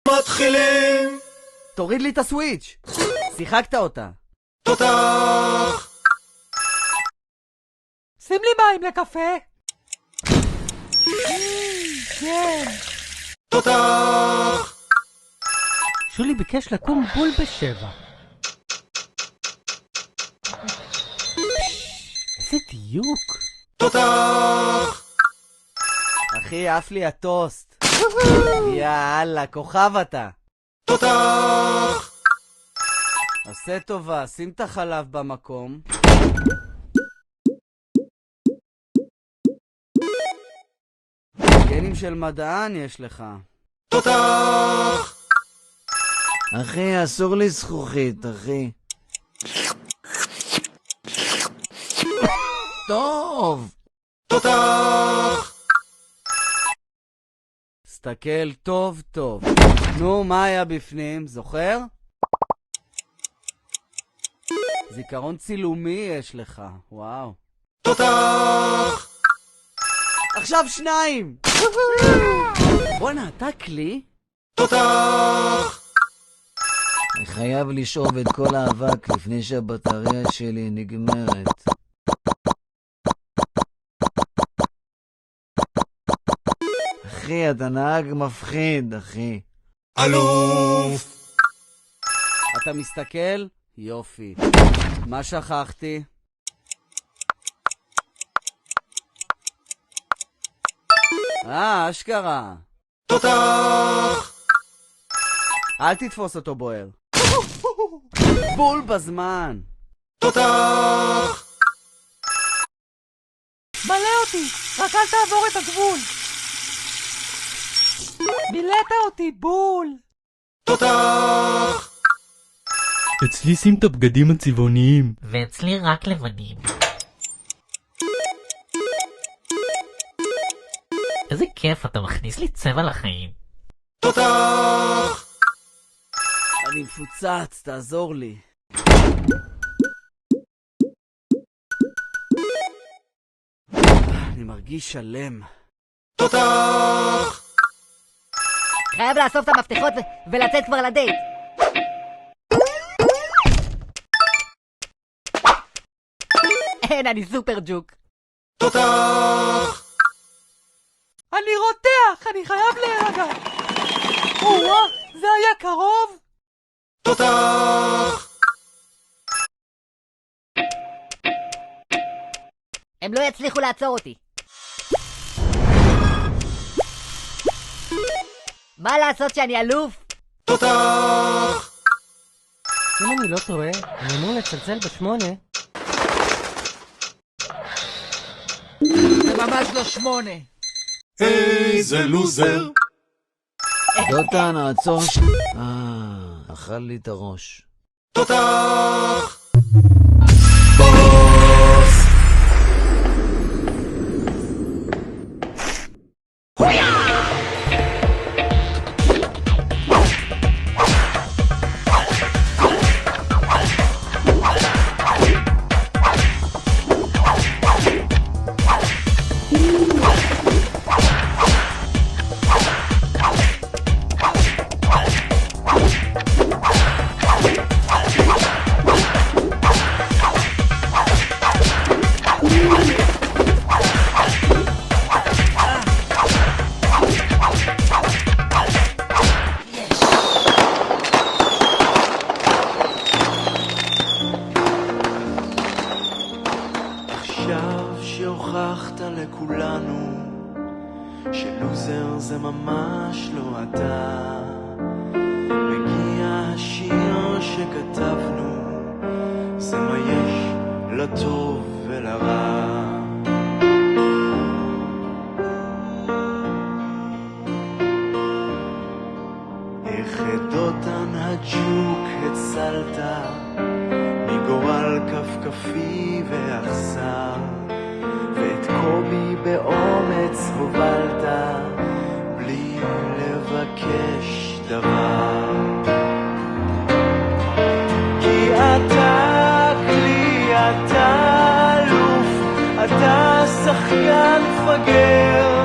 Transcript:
מתחילים. תוריד לי את הסוויץ'. שיחקת אותה. תותח. שים לי מים לקפה. כן. תותח. שולי ביקש לקום בול ב7. איזה דיוק. תותח. אחי, עף לי הטוסט. יאללה, כוכב אתה. תותח. עשה טובה, שים את החלב במקום. גנים של מדען יש לך. תותח. אחי, אסור לי זכוכית, אחי. טוב. תותח. סתכל טוב טוב. נו, מה היה בפנים? זוכר? זיכרון צילומי יש לך. וואו. תותח. עכשיו 2! בוא'נה, אתה כלי? תותח. אני חייב לשאוב את כל האבק לפני שהבטריה שלי נגמרת. אחי, אתה נהג מפחיד, אחי. אלוף. אתה מסתכל? יופי. מה שכחתי? אשכרה. תותח. אל תתפוס אותו בוער. בול בזמן. תותח. מלא אותי, רק אל תעבור את הגבול. מילאת אותי בול. תותח. אצלי שים את הבגדים הצבעוניים. ואצלי רק לבנים. איזה כיף, אתה מכניס לי צבע לחיים. תותח. אני מפוצץ, תעזור לי. אני מרגיש שלם. תותח. חייב לאסוף את המפתחות ולצאת כבר לדייט. אין, אני סופר ג'וק. תותח. אני רותח, אני חייב להירגע. וואה, זה היה קרוב. תותח. הם לא יצליחו לעצור אותי. מה לעשות שאני אלוף? תותח. אם אני לא טועה, אני אמור לצלצל ב8. זה ממש לא 8. איזה לוזר. דותן, עצור. אכל לי את הראש. תותח. עכשיו שהוכחת לכולנו שלוזר זה ממש לא אתה, מגיע השיר שכתבנו, זה מה יש לטוב ולרע. איך את דותן הג'וק הצלת מגורל כפכפי ואכזר, ואת קובי באומץ הובלת בלי לבקש דבר. כי אתה כלי, אתה אלוף, אתה שחקן מפגר,